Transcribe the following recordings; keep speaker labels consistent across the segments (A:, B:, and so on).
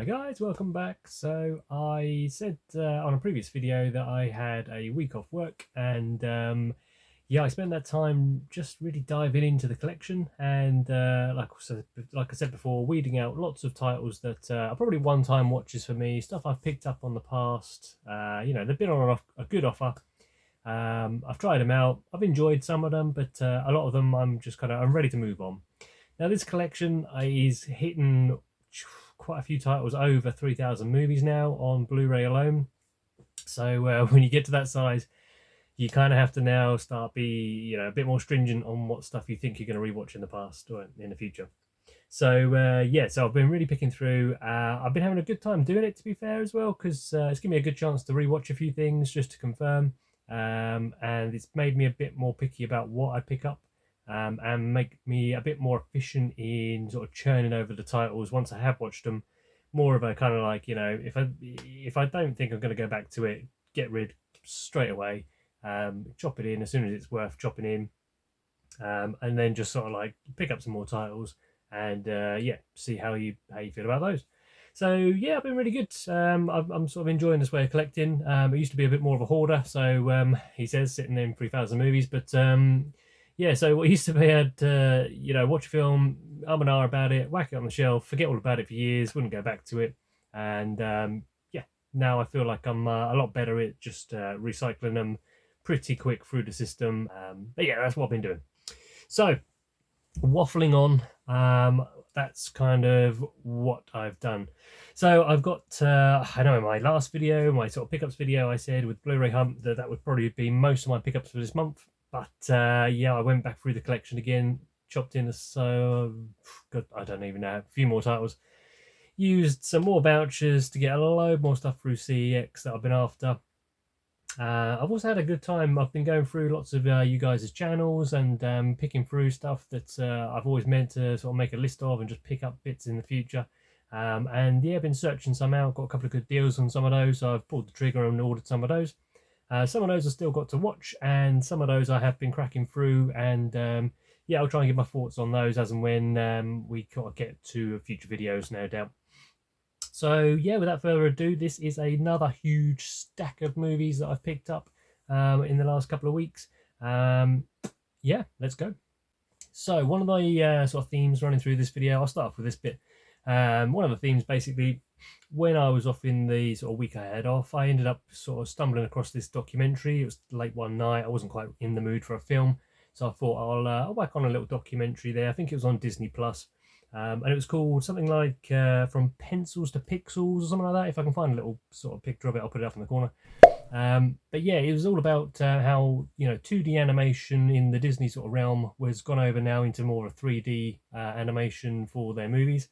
A: guys, welcome back. So I said on a previous video that I had a week off work, and yeah, I spent that time just really diving into the collection and like I said before, weeding out lots of titles that are probably one-time watches for me, stuff I've picked up on the past. They've been on a good offer. I've tried them out, I've enjoyed some of them, but a lot of them I'm ready to move on. Now this collection is hitting quite a few titles, over 3,000 movies now on Blu-ray alone. So when you get to that size, you kind of have to now start be a bit more stringent on what stuff you think you're going to rewatch in the past or in the future. So so I've been really picking through. I've been having a good time doing it, to be fair, as well, because it's given me a good chance to rewatch a few things just to confirm, and it's made me a bit more picky about what I pick up. And make me a bit more efficient in sort of churning over the titles once I have watched them. More of a kind of like, if I don't think I'm going to go back to it, get rid straight away, chop it in as soon as it's worth chopping in, and then just sort of like pick up some more titles and see how you feel about those. So yeah, I've been really good. I'm sort of enjoying this way of collecting. It used to be a bit more of a hoarder, so he says sitting in 3,000 movies, but yeah, so what used to be, I'd watch a film, and ah about it, whack it on the shelf, forget all about it for years, wouldn't go back to it. And now I feel like I'm a lot better at just recycling them pretty quick through the system. But yeah, that's what I've been doing. So, waffling on, that's kind of what I've done. So I've got, I know in my last video, my sort of pickups video, I said with Blu-ray Hunt that would probably be most of my pickups for this month. But yeah, I went back through the collection again, chopped in I don't even know, a few more titles. Used some more vouchers to get a load more stuff through CEX that I've been after. I've also had a good time. I've been going through lots of you guys' channels and picking through stuff that I've always meant to sort of make a list of and just pick up bits in the future. And yeah, I've been searching some out, got a couple of good deals on some of those, so I've pulled the trigger and ordered some of those. Some of those I've still got to watch, and some of those I have been cracking through, and yeah, I'll try and give my thoughts on those as and when we get to future videos, no doubt. So yeah, without further ado, this is another huge stack of movies that I've picked up in the last couple of weeks. Yeah, let's go. So one of the sort of themes running through this video, I'll start off with this bit. One of the themes, basically, when I was off in the sort of week I had off, I ended up sort of stumbling across this documentary. It was late one night. I wasn't quite in the mood for a film, so I thought I'll whack on a little documentary there. I think it was on Disney Plus, and it was called something like From Pencils to Pixels or something like that. If I can find a little sort of picture of it, I'll put it up in the corner. But yeah, it was all about how 2D animation in the Disney sort of realm was gone over now into more of 3D animation for their movies.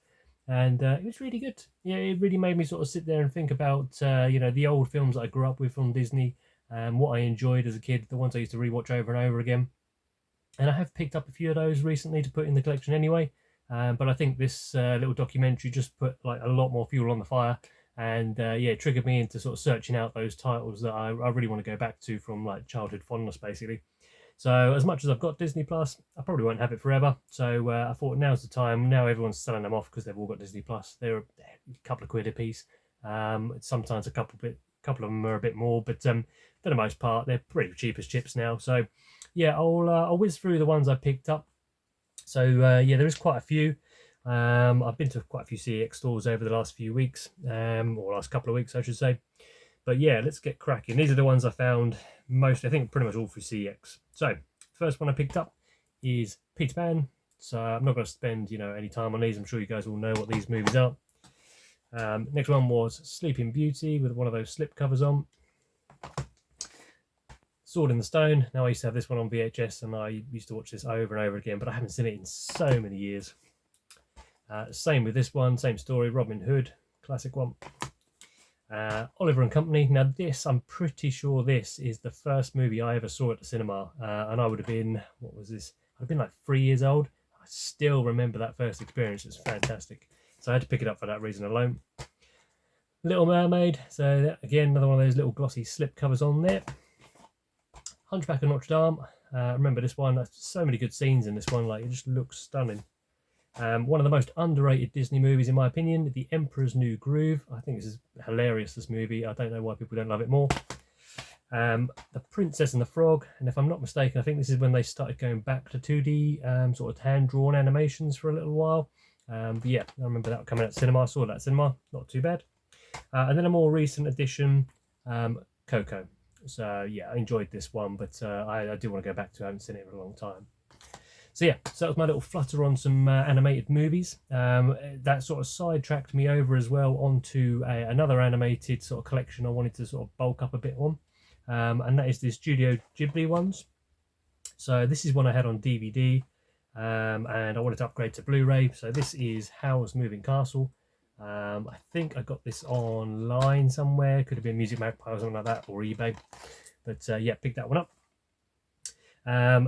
A: And it was really good. Yeah, it really made me sort of sit there and think about the old films that I grew up with from Disney, what I enjoyed as a kid, the ones I used to rewatch over and over again. And I have picked up a few of those recently to put in the collection anyway. But I think this little documentary just put like a lot more fuel on the fire, and yeah, triggered me into sort of searching out those titles that I really want to go back to from like childhood fondness, basically. So as much as I've got Disney Plus, I probably won't have it forever. So I thought now's the time. Now everyone's selling them off because they've all got Disney Plus. They're a couple of quid a piece. Sometimes a couple of them are a bit more, but for the most part, they're pretty cheap as chips now. So yeah, I'll whiz through the ones I picked up. So yeah, there is quite a few. I've been to quite a few CEX stores over the last few weeks, or last couple of weeks, I should say. But yeah, let's get cracking. These are the ones I found most, I think pretty much all through CEX. So, first one I picked up is Peter Pan. So I'm not going to spend, any time on these. I'm sure you guys all know what these movies are. Next one was Sleeping Beauty with one of those slip covers on. Sword in the Stone. Now I used to have this one on VHS and I used to watch this over and over again, but I haven't seen it in so many years. Same with this one, same story, Robin Hood, classic one. Oliver and Company. Now this, I'm pretty sure this is the first movie I ever saw at the cinema, and I would have been, what was this? I'd been like 3 years old. I still remember that first experience. It's fantastic. So I had to pick it up for that reason alone. Little Mermaid. So again, another one of those little glossy slip covers on there. Hunchback of Notre Dame. Remember this one? There's so many good scenes in this one. Like, it just looks stunning. One of the most underrated Disney movies, in my opinion, The Emperor's New Groove. I think this is hilarious, this movie. I don't know why people don't love it more. The Princess and the Frog, and if I'm not mistaken, I think this is when they started going back to 2D sort of hand-drawn animations for a little while. But yeah, I remember that coming out cinema. I saw that cinema, not too bad. And then a more recent addition, Coco. So yeah, I enjoyed this one, but I do want to go back to it. I haven't seen it in a long time. So yeah, so that was my little flutter on some animated movies. That sort of sidetracked me over as well onto another animated sort of collection I wanted to sort of bulk up a bit on. And that is the Studio Ghibli ones. So this is one I had on DVD, and I wanted to upgrade to Blu-ray. So this is Howl's Moving Castle. I think I got this online somewhere. Could have been Music Magpie or something like that, or eBay. But yeah, picked that one up.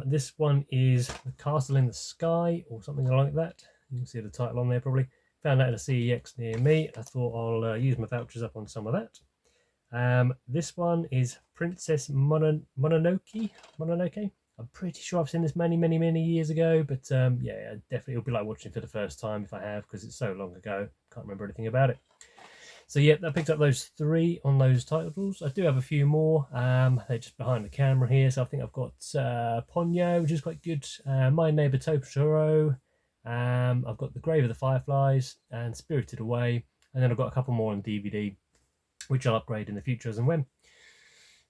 A: This one is The Castle in the Sky, or something like that. You can see the title on there probably. Found that at a CEX near me. I thought I'll use my vouchers up on some of that. This one is Princess Mononoke. I'm pretty sure I've seen this many years ago, but yeah, definitely it'll be like watching it for the first time if I have, because it's so long ago. Can't remember anything about it. So yeah, I picked up those 3 on those titles. I do have a few more. They're just behind the camera here. So I think I've got Ponyo, which is quite good. My Neighbor Totoro. I've got The Grave of the Fireflies and Spirited Away. And then I've got a couple more on DVD, which I'll upgrade in the future as and when.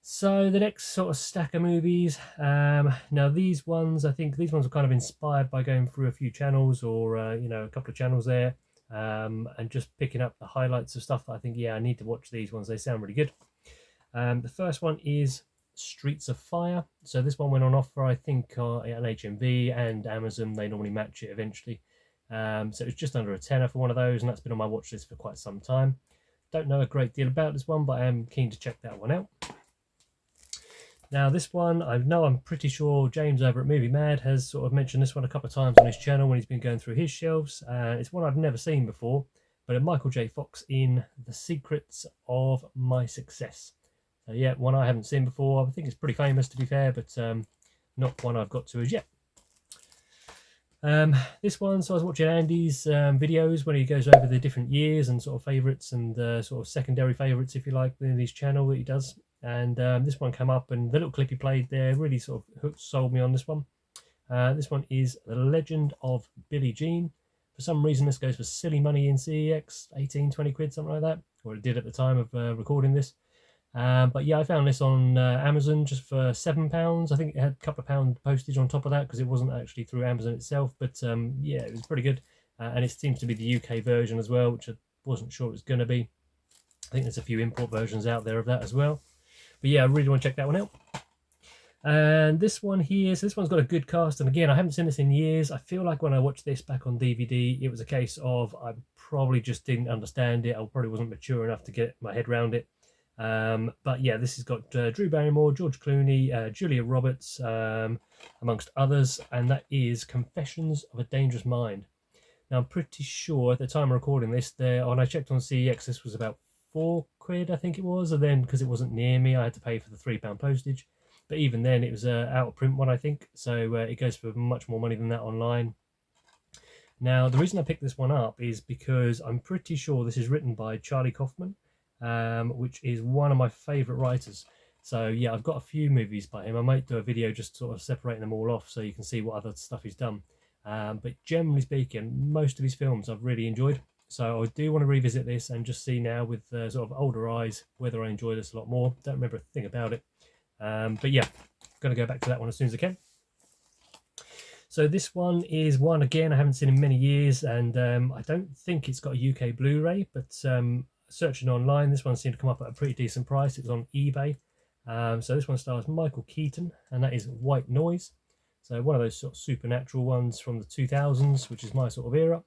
A: So the next sort of stack of movies, now these ones, I think these ones were kind of inspired by going through a few channels, or you know, a couple of channels there, and just picking up the highlights of stuff that I think, yeah, I need to watch these ones. They sound really good. The first one is Streets of Fire. So this one went on offer, I think, on HMV and Amazon. They normally match it eventually. So it was just under a tenner for one of those, and that's been on my watch list for quite some time. Don't know a great deal about this one, but I am keen to check that one out. Now this one, I'm pretty sure James over at Movie Mad has sort of mentioned this one a couple of times on his channel when he's been going through his shelves. It's one I've never seen before, but a Michael J. Fox in The Secrets of My Success. So yeah, one I haven't seen before. I think it's pretty famous, to be fair, but not one I've got to as yet. This one, so I was watching Andy's videos when he goes over the different years and sort of favourites and sort of secondary favourites, if you like, in his channel that he does. And this one came up, and the little clip he played there really sort of sold me on this one. This one is The Legend of Billie Jean. For some reason, this goes for silly money in CEX, 18, 20 quid, something like that, or it did at the time of recording this. But yeah, I found this on Amazon just for £7. I think it had a couple of pound postage on top of that because it wasn't actually through Amazon itself. But yeah, it was pretty good. And it seems to be the UK version as well, which I wasn't sure it was going to be. I think there's a few import versions out there of that as well. But yeah, I really want to check that one out. And this one here, so this one's got a good cast. And again, I haven't seen this in years. I feel like when I watched this back on DVD, it was a case of I probably just didn't understand it. I probably wasn't mature enough to get my head around it. But yeah, this has got Drew Barrymore, George Clooney, Julia Roberts, amongst others. And that is Confessions of a Dangerous Mind. Now, I'm pretty sure at the time of recording this, when I checked on CEX, this was about £4, I think it was, and then because it wasn't near me, I had to pay for the £3 postage. But even then, it was an out of print one, I think, so it goes for much more money than that online. Now, the reason I picked this one up is because I'm pretty sure this is written by Charlie Kaufman, which is one of my favourite writers. So yeah, I've got a few movies by him. I might do a video just sort of separating them all off so you can see what other stuff he's done. But generally speaking, most of his films I've really enjoyed. So I do want to revisit this and just see now with sort of older eyes whether I enjoy this a lot more. Don't remember a thing about it. But yeah, going to go back to that one as soon as I can. So this one is one, again, I haven't seen in many years, and I don't think it's got a UK Blu-ray, but searching online, this one seemed to come up at a pretty decent price. It was on eBay. So this one stars Michael Keaton, and that is White Noise. So one of those sort of supernatural ones from the 2000s, which is my sort of era.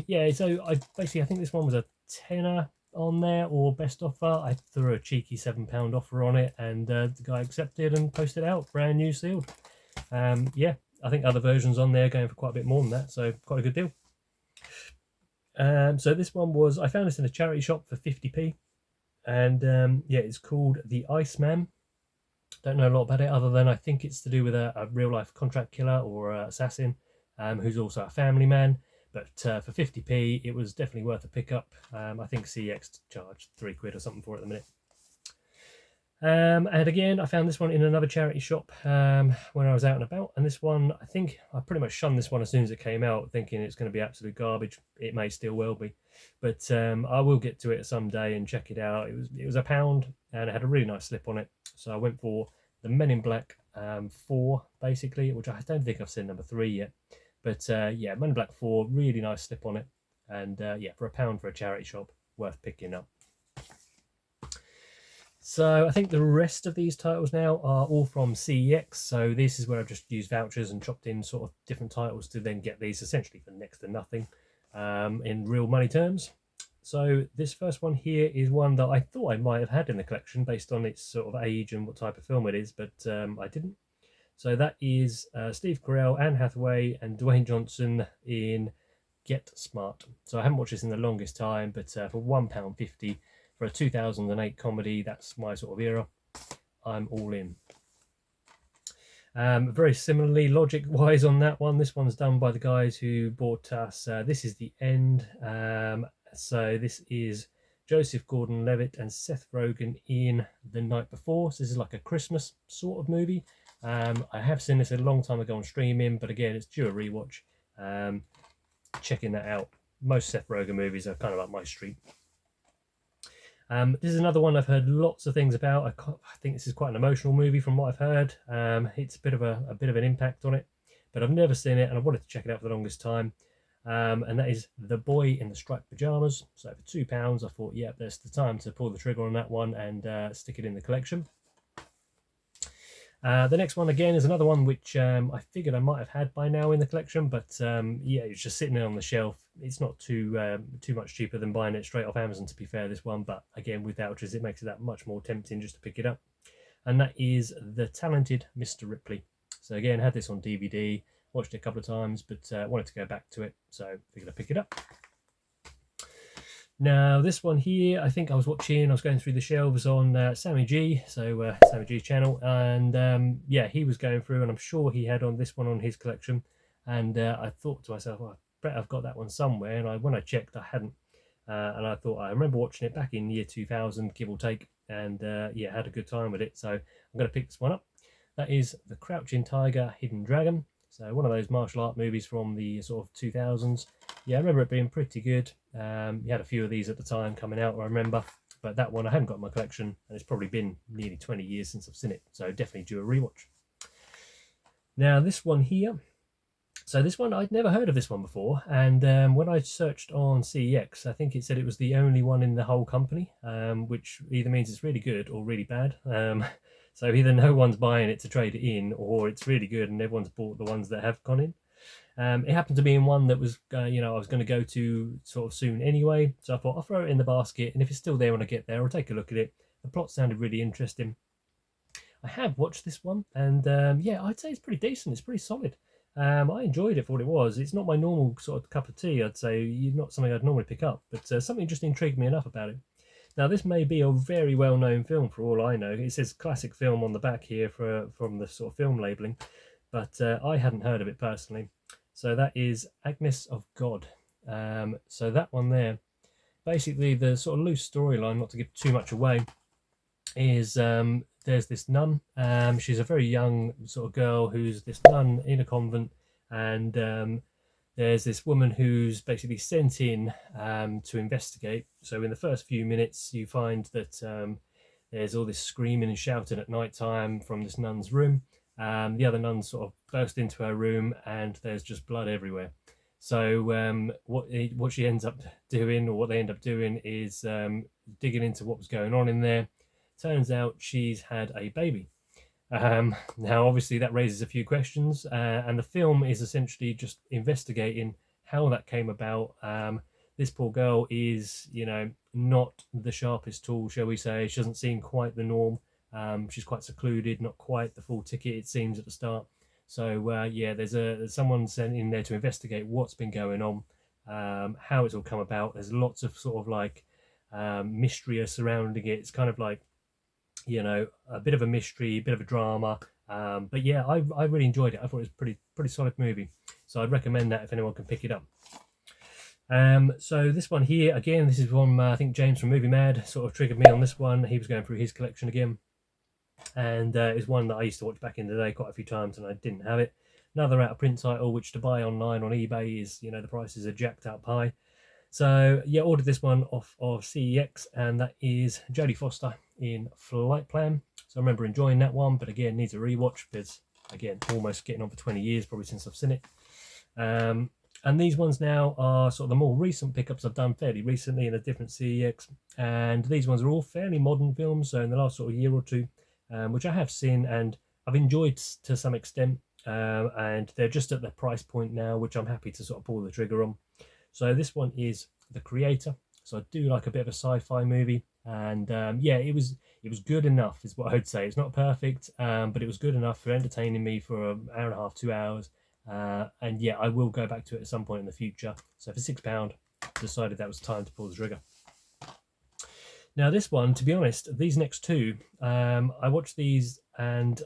A: Yeah, so I think this one was a tenner on there, or best offer. I threw a cheeky £7 offer on it, and the guy accepted and posted it out, brand new, sealed. Yeah, I think other versions on there going for quite a bit more than that, so quite a good deal. So this one was, I found this in a charity shop for 50p, and yeah, it's called The Iceman. Don't know a lot about it other than I think it's to do with a real life contract killer or assassin. who's also a family man. But for 50p, it was definitely worth a pickup. I think CX charged £3 or something for it at the minute. And again, I found this one in another charity shop when I was out and about. And this one, I think I pretty much shunned this one as soon as it came out, thinking it's going to be absolute garbage. It may still well be, but I will get to it someday and check it out. It was £1, and it had a really nice slip on it. So I went for the Men in Black 4, basically, which I don't think I've seen number 3 yet. But yeah, Men in Black 4, really nice slip on it. And yeah, for £1 for a charity shop, worth picking up. So I think the rest of these titles now are all from CEX. So this is where I've just used vouchers and chopped in sort of different titles to then get these essentially for next to nothing in real money terms. So this first one here is one that I thought I might have had in the collection based on its sort of age and what type of film it is, but I didn't. So that is Steve Carell, Anne Hathaway and Dwayne Johnson in Get Smart. So I haven't watched this in the longest time, but for £1.50 for a 2008 comedy, that's my sort of era, I'm all in. Very similarly, logic-wise on that one, this one's done by the guys who bought us This Is the End. So this is Joseph Gordon-Levitt and Seth Rogen in The Night Before. So this is like a Christmas sort of movie. I have seen this a long time ago on streaming, but again, it's due a rewatch. Checking that out. Most Seth Rogen movies are kind of up my street. This is another one I've heard lots of things about. I think this is quite an emotional movie from what I've heard. It's a bit of an impact on it, but I've never seen it and I wanted to check it out for the longest time. And that is The Boy in the Striped Pyjamas. So for £2, I thought, yeah, there's the time to pull the trigger on that one and stick it in the collection. The next one again is another one which I figured I might have had by now in the collection, but yeah, it's just sitting there on the shelf. It's not too much cheaper than buying it straight off Amazon, to be fair, this one, but again, with vouchers, it makes it that much more tempting just to pick it up. And that is The Talented Mr. Ripley. So again, had this on DVD, watched it a couple of times, but wanted to go back to it, so figured I'd pick it up. Now, this one here, I think I was going through the shelves on Sammy G, so Sammy G's channel, and yeah, he was going through, and I'm sure he had on this one on his collection, and I thought to myself, well, I bet I've got that one somewhere, and when I checked, I hadn't, and I thought, I remember watching it back in the year 2000, give or take, and yeah, had a good time with it, so I'm going to pick this one up. That is The Crouching Tiger, Hidden Dragon. So one of those martial art movies from the sort of 2000s. Yeah, I remember it being pretty good. You had a few of these at the time coming out, I remember. But that one I haven't got in my collection, and it's probably been nearly 20 years since I've seen it. So definitely due a rewatch. Now this one here. So this one, I'd never heard of this one before. And when I searched on CEX, I think it said it was the only one in the whole company, which either means it's really good or really bad. So either no one's buying it to trade it in, or it's really good and everyone's bought the ones that have gone in. It happened to be in one that was, you know, I was going to go to sort of soon anyway. So I thought I'll throw it in the basket, and if it's still there when I get there, I'll take a look at it. The plot sounded really interesting. I have watched this one, and yeah, I'd say it's pretty decent. It's pretty solid. I enjoyed it for what it was. It's not my normal sort of cup of tea, I'd say. Not something I'd normally pick up, but something just intrigued me enough about it. Now, this may be a very well-known film for all I know. It says classic film on the back here from the sort of film labelling, but I hadn't heard of it personally. So that is Agnes of God. So that one there, basically the sort of loose storyline, not to give too much away, is there's this nun. She's a very young sort of girl who's this nun in a convent, and there's this woman who's basically sent in to investigate. So in the first few minutes, you find that there's all this screaming and shouting at night time from this nun's room. The other nuns sort of burst into her room, and there's just blood everywhere. So what she ends up doing, or what they end up doing, is digging into what was going on in there. Turns out she's had a baby. Now, obviously, that raises a few questions, and the film is essentially just investigating how that came about. This poor girl is, you know, not the sharpest tool, shall we say. She doesn't seem quite the norm. She's quite secluded, not quite the full ticket, it seems, at the start. So, yeah, there's someone sent in there to investigate what's been going on, how it's all come about. There's lots of sort of like mystery surrounding it. It's kind of like, you know, a bit of a mystery, a bit of a drama, but yeah, I really enjoyed it. I thought it was a pretty solid movie. So I'd recommend that if anyone can pick it up. So this one here, again, this is from I think James from Movie Mad sort of triggered me on this one. He was going through his collection again, and it's one that I used to watch back in the day quite a few times, and I didn't have it. Another out of print title, which to buy online on eBay is, the prices are jacked up high. So yeah, ordered this one off of CEX, and that is Jodie Foster in Flight Plan. So I remember enjoying that one, but again, needs a rewatch because, again, almost getting on for 20 years probably since I've seen it. And these ones now are sort of the more recent pickups I've done fairly recently in a different CEX. And these ones are all fairly modern films, so in the last sort of year or two, which I have seen and I've enjoyed to some extent. And they're just at the price point now, which I'm happy to sort of pull the trigger on. So this one is The Creator. So I do like a bit of a sci-fi movie. And yeah, it was good enough is what I would say. It's not perfect, but it was good enough for entertaining me for an hour and a half, 2 hours. And yeah, I will go back to it at some point in the future. So for £6, decided that was time to pull the trigger. Now this one, to be honest, these next two, I watched these and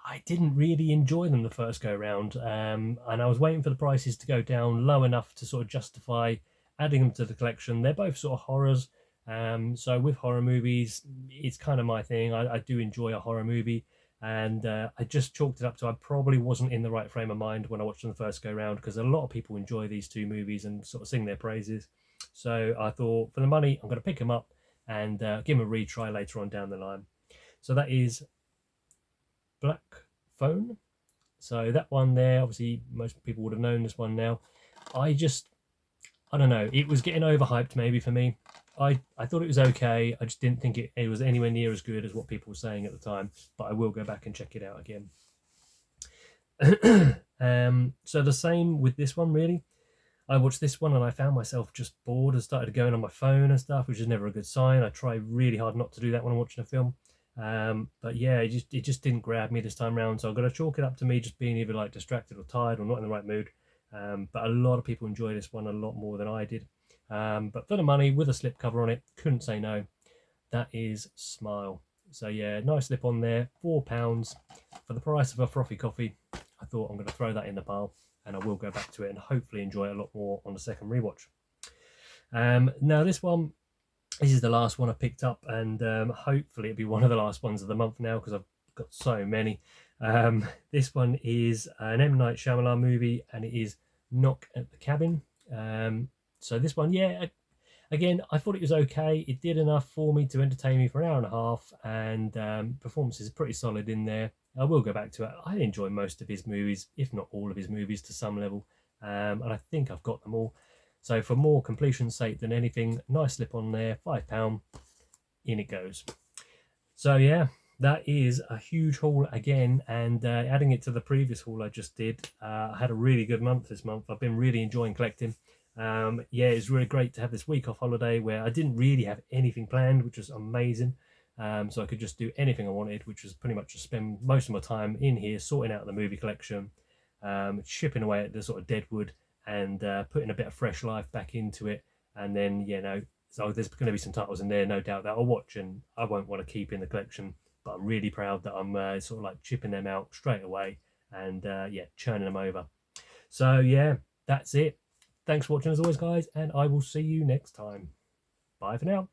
A: I didn't really enjoy them the first go round. And I was waiting for the prices to go down low enough to sort of justify adding them to the collection. They're both sort of horrors. So with horror movies, it's kind of my thing. I do enjoy a horror movie. And I just chalked it up to I probably wasn't in the right frame of mind when I watched them the first go round, because a lot of people enjoy these two movies and sort of sing their praises. So I thought, for the money, I'm going to pick them up and give them a retry later on down the line. So that is Black Phone. So that one there, obviously most people would have known this one now. I don't know, it was getting overhyped maybe for me. I thought it was okay. I just didn't think it was anywhere near as good as what people were saying at the time, but I will go back and check it out again. So the same with this one, really. I watched this one and I found myself just bored and started going on my phone and stuff, which is never a good sign. I try really hard not to do that when I'm watching a film. But yeah, it just didn't grab me this time round, so I'm going to chalk it up to me just being either like distracted or tired or not in the right mood. But a lot of people enjoy this one a lot more than I did. But for the money, with a slipcover on it, couldn't say no. That is Smile. So yeah, nice slip on there, £4 for the price of a frothy coffee. I thought I'm going to throw that in the pile, and I will go back to it and hopefully enjoy it a lot more on the second rewatch. Now this is the last one I picked up, and hopefully it'll be one of the last ones of the month now because I've got so many. This one is an M. Night Shyamalan movie, and it is Knock at the Cabin. So this one, yeah, again, I thought it was okay. It did enough for me to entertain me for an hour and a half, and performances are pretty solid in there. I will go back to it. I enjoy most of his movies, if not all of his movies to some level, and I think I've got them all. So for more completion's sake than anything, nice slip on there, £5, in it goes. So yeah, that is a huge haul again, and adding it to the previous haul I just did, I had a really good month this month. I've been really enjoying collecting. Yeah, it's really great to have this week off holiday where I didn't really have anything planned, which was amazing. So I could just do anything I wanted, which was pretty much just spend most of my time in here sorting out the movie collection, chipping away at the sort of deadwood, and putting a bit of fresh life back into it. And then, so there's going to be some titles in there, no doubt, that I'll watch and I won't want to keep in the collection, but I'm really proud that I'm sort of like chipping them out straight away and yeah, churning them over. So yeah, that's it. Thanks for watching as always, guys, and I will see you next time. Bye for now.